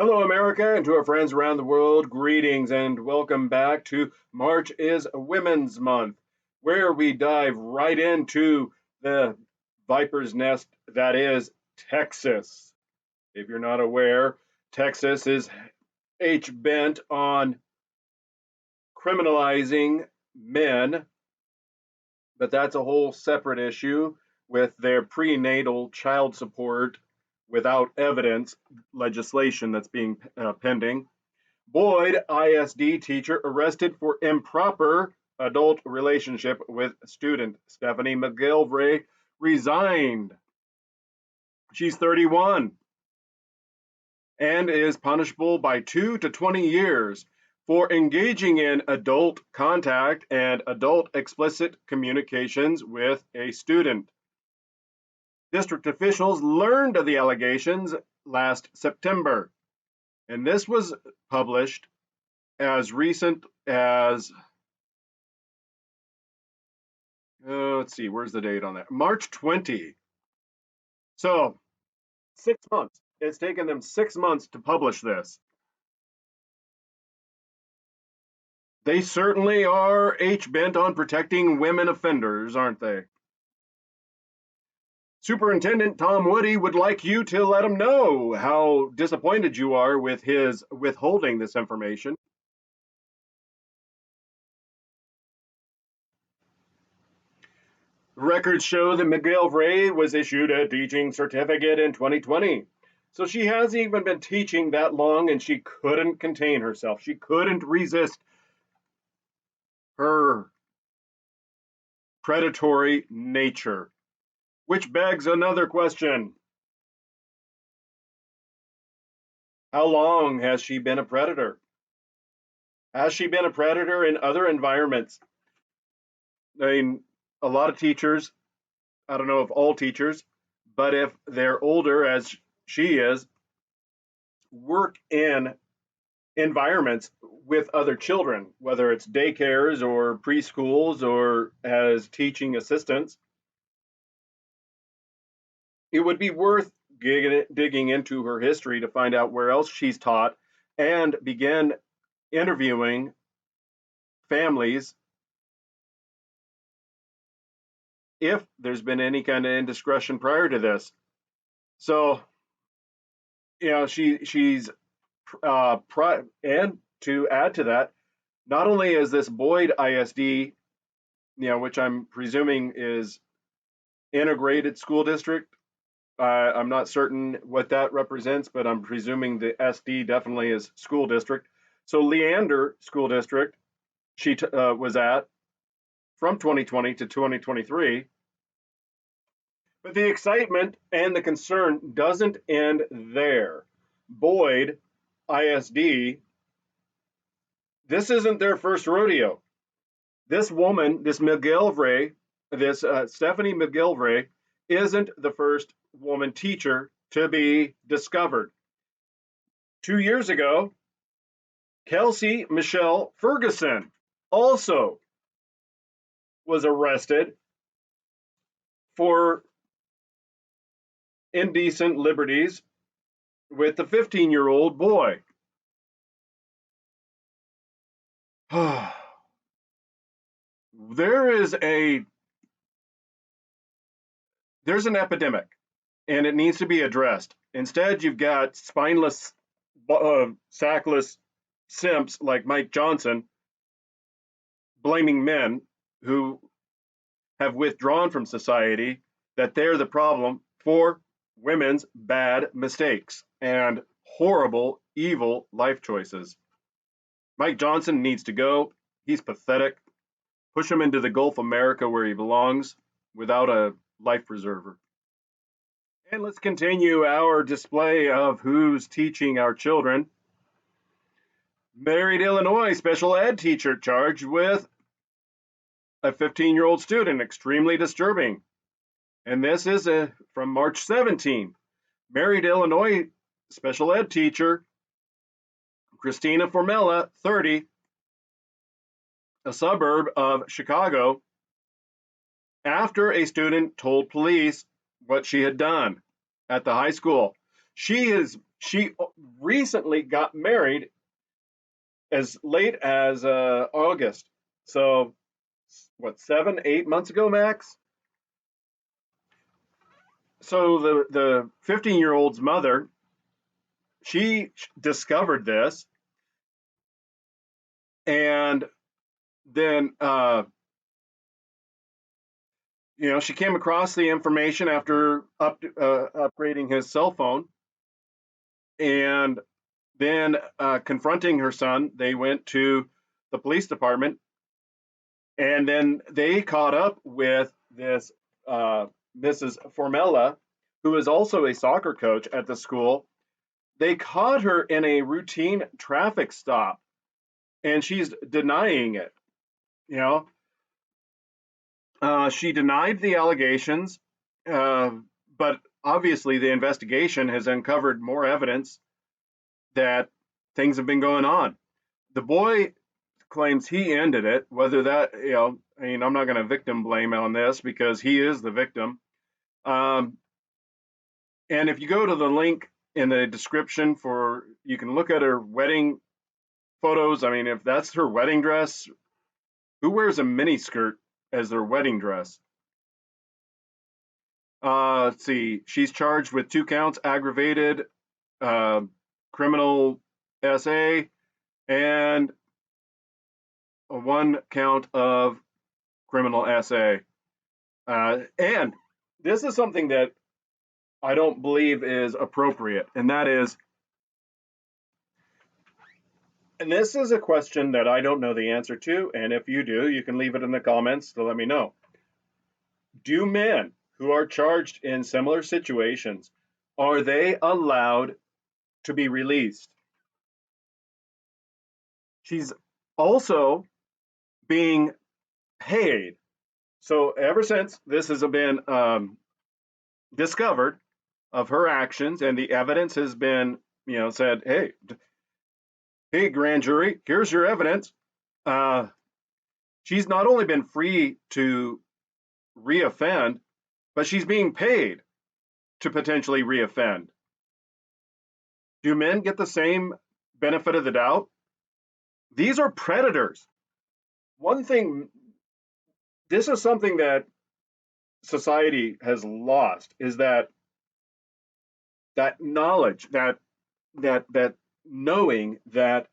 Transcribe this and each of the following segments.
Hello, America, and to our friends around the world, greetings and welcome back to March is Women's Month, where we dive right into the viper's nest that is Texas. If you're not aware, Texas is bent on criminalizing men, but that's a whole separate issue with their prenatal child support without evidence legislation that's being pending. Boyd ISD teacher arrested for improper adult relationship with student. Stephanie McGilvray resigned. She's 31 and is punishable by 2 to 20 years for engaging in adult contact and adult explicit communications with a student. District officials learned of the allegations last September, and this was published as recent as, let's see, where's the date on that? March 20. So 6 months. It's taken them 6 months to publish this. They certainly are bent on protecting women offenders, aren't they? Superintendent Tom Woody would like you to let him know how disappointed you are with his withholding this information. Records show that McGilvray was issued a teaching certificate in 2020. So she hasn't even been teaching that long, and she couldn't contain herself. She couldn't resist her predatory nature, which begs another question. How long has she been a predator? Has she been a predator in other environments? I mean, a lot of teachers, I don't know if all teachers, but if they're older, as she is, work in environments with other children, whether it's daycares or preschools or as teaching assistants. It would be worth digging into her history to find out where else she's taught and begin interviewing families if there's been any kind of indiscretion prior to this. So, she's and to add to that, not only is this Boyd ISD, which I'm presuming is integrated school district. I'm not certain what that represents, but I'm presuming the SD definitely is school district. So Leander School District, she was at from 2020 to 2023. But the excitement and the concern doesn't end there. Boyd ISD, this isn't their first rodeo. This woman, this McGilvray, this Stephanie McGilvray, isn't the first woman teacher to be discovered. 2 years ago, Kelsey Michelle Ferguson also was arrested for indecent liberties with a 15-year-old boy. There's an epidemic, and it needs to be addressed. Instead, you've got spineless, sackless simps like Mike Johnson blaming men who have withdrawn from society that they're the problem for women's bad mistakes and horrible, evil life choices. Mike Johnson needs to go. He's pathetic. Push him into the Gulf of America where he belongs without a life preserver. And let's continue our display of who's teaching our children. Married Illinois special ed teacher charged with a 15-year-old student, extremely disturbing. And this is from March 17. Married Illinois special ed teacher Christina Formella, 30, a suburb of Chicago, after a student told police what she had done at the high school. She is She recently got married as late as August. So, what, 7, 8 months ago, max? So the 15-year-old's mother, she discovered this, and then she came across the information after upgrading his cell phone, and then confronting her son, they went to the police department, and then they caught up with this Mrs. Formella, who is also a soccer coach at the school. They caught her in a routine traffic stop, and she's denying it. You she denied the allegations, but obviously the investigation has uncovered more evidence that things have been going on. The boy claims he ended it, whether that, I mean, I'm not going to victim blame on this because he is the victim. And if you go to the link in the description you can look at her wedding photos. I mean, if that's her wedding dress, who wears a mini skirt as their wedding dress? Let's see. She's charged with 2 counts, aggravated criminal SA, and 1 count of criminal SA. And this is something that I don't believe is appropriate, and that is, and this is a question that I don't know the answer to, and if you do, you can leave it in the comments to let me know. Do men who are charged in similar situations, are they allowed to be released? She's also being paid. So ever since this has been discovered of her actions, and the evidence has been, said, hey, grand jury, here's your evidence. She's not only been free to reoffend, but she's being paid to potentially reoffend. Do men get the same benefit of the doubt? These are predators. One thing, this is something that society has lost, is that knowledge, that knowing that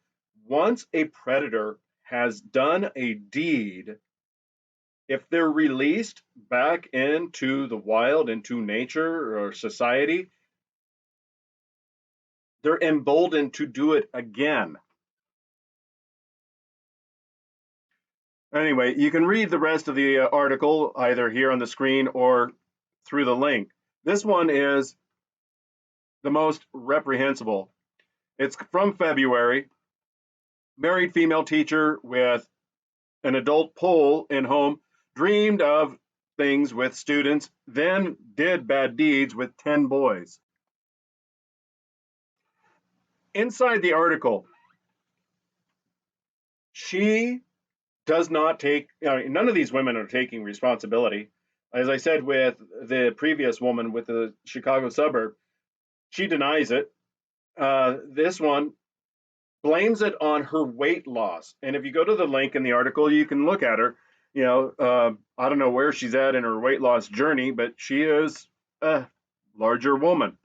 once a predator has done a deed, if they're released back into the wild, into nature or society, they're emboldened to do it again. Anyway, you can read the rest of the article either here on the screen or through the link. This one is the most reprehensible. It's from February. Married female teacher with an adult pole in home dreamed of things with students, then did bad deeds with 10 boys. Inside the article, she does not take, none of these women are taking responsibility. As I said with the previous woman with the Chicago suburb, she denies it. This one blames it on her weight loss. And if you go to the link in the article, you can look at her. I don't know where she's at in her weight loss journey, but she is a larger woman.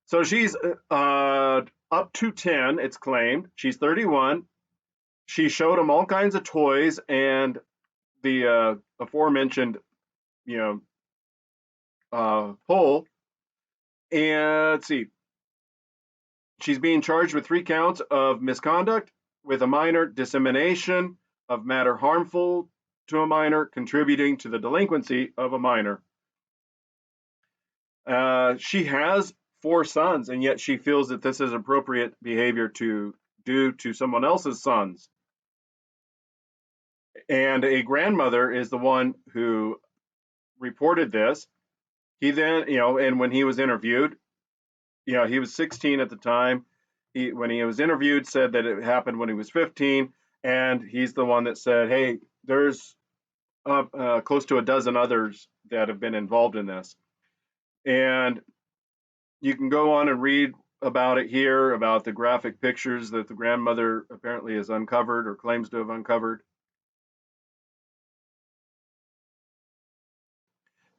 So she's up to 10, it's claimed. She's 31. She showed him all kinds of toys and the aforementioned, pole. And let's see. She's being charged with 3 counts of misconduct with a minor, dissemination of matter harmful to a minor, contributing to the delinquency of a minor. She has 4 sons, and yet she feels that this is appropriate behavior to do to someone else's sons. And a grandmother is the one who reported this. He then, and when he was interviewed, he was 16 at the time. When he was interviewed, said that it happened when he was 15, and he's the one that said, hey, there's close to a dozen others that have been involved in this. And you can go on and read about it here, about the graphic pictures that the grandmother apparently has uncovered or claims to have uncovered.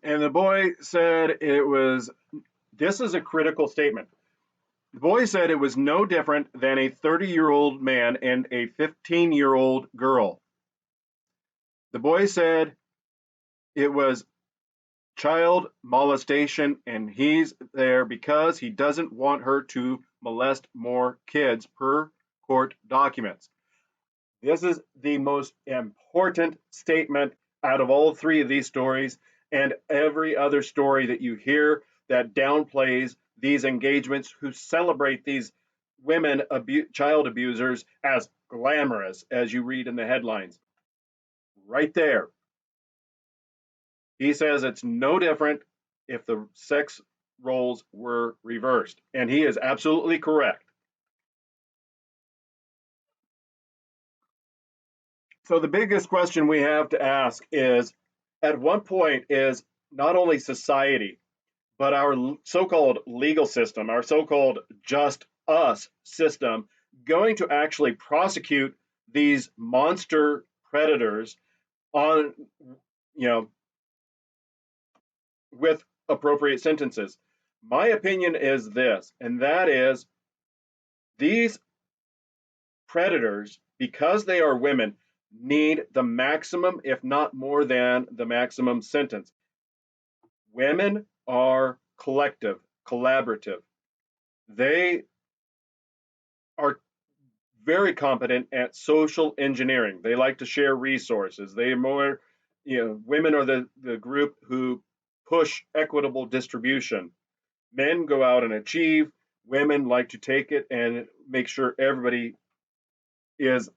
And the boy said this is a critical statement. The boy said it was no different than a 30-year-old man and a 15-year-old girl. The boy said it was child molestation, and he's there because he doesn't want her to molest more kids per court documents. This is the most important statement out of all three of these stories, and every other story that you hear that downplays these engagements, who celebrate these women child abusers as glamorous, as you read in the headlines. Right there, he says it's no different if the sex roles were reversed, and he is absolutely correct. So the biggest question we have to ask is, at what point is not only society, but our so-called legal system, our so-called just us system, going to actually prosecute these monster predators on, you know, with appropriate sentences? My opinion is this, and that is, these predators, because they are women, need the maximum, if not more than the maximum sentence. Women are collective, collaborative. They are very competent at social engineering. They like to share resources. They are more, women are the group who push equitable distribution. Men go out and achieve. Women like to take it and make sure everybody is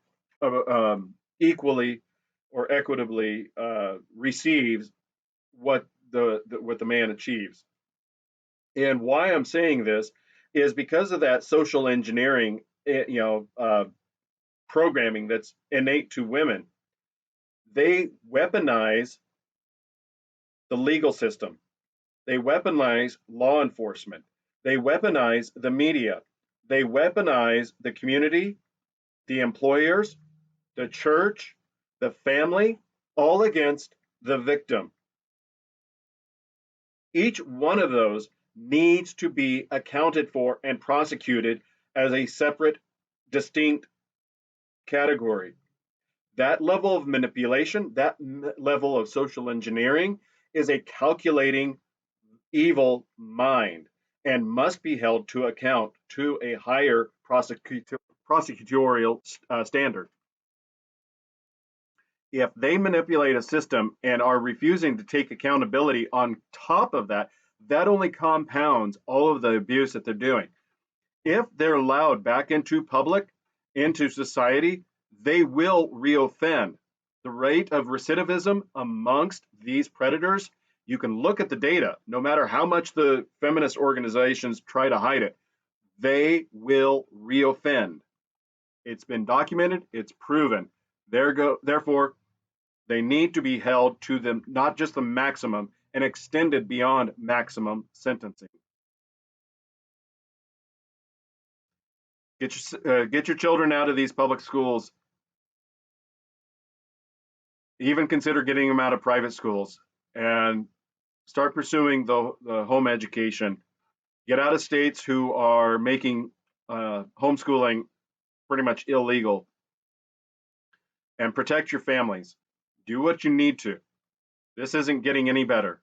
equally or equitably receives what the man achieves. And why I'm saying this is because of that social engineering, programming that's innate to women. They weaponize the legal system. They weaponize law enforcement. They weaponize the media. They weaponize the community, the employers, the church, the family, all against the victim. Each one of those needs to be accounted for and prosecuted as a separate, distinct category. That level of manipulation, that level of social engineering is a calculating evil mind and must be held to account to a higher prosecutorial standard. If they manipulate a system and are refusing to take accountability on top of that, that only compounds all of the abuse that they're doing. If they're allowed back into public, into society, they will reoffend. The rate of recidivism amongst these predators, you can look at the data, no matter how much the feminist organizations try to hide it, they will reoffend. It's been documented, it's proven. Therefore, they need to be held to the not just the maximum and extended beyond maximum sentencing. Get your children out of these public schools. Even consider getting them out of private schools and start pursuing the home education. Get out of states who are making homeschooling pretty much illegal, and protect your families. Do what you need to. This isn't getting any better.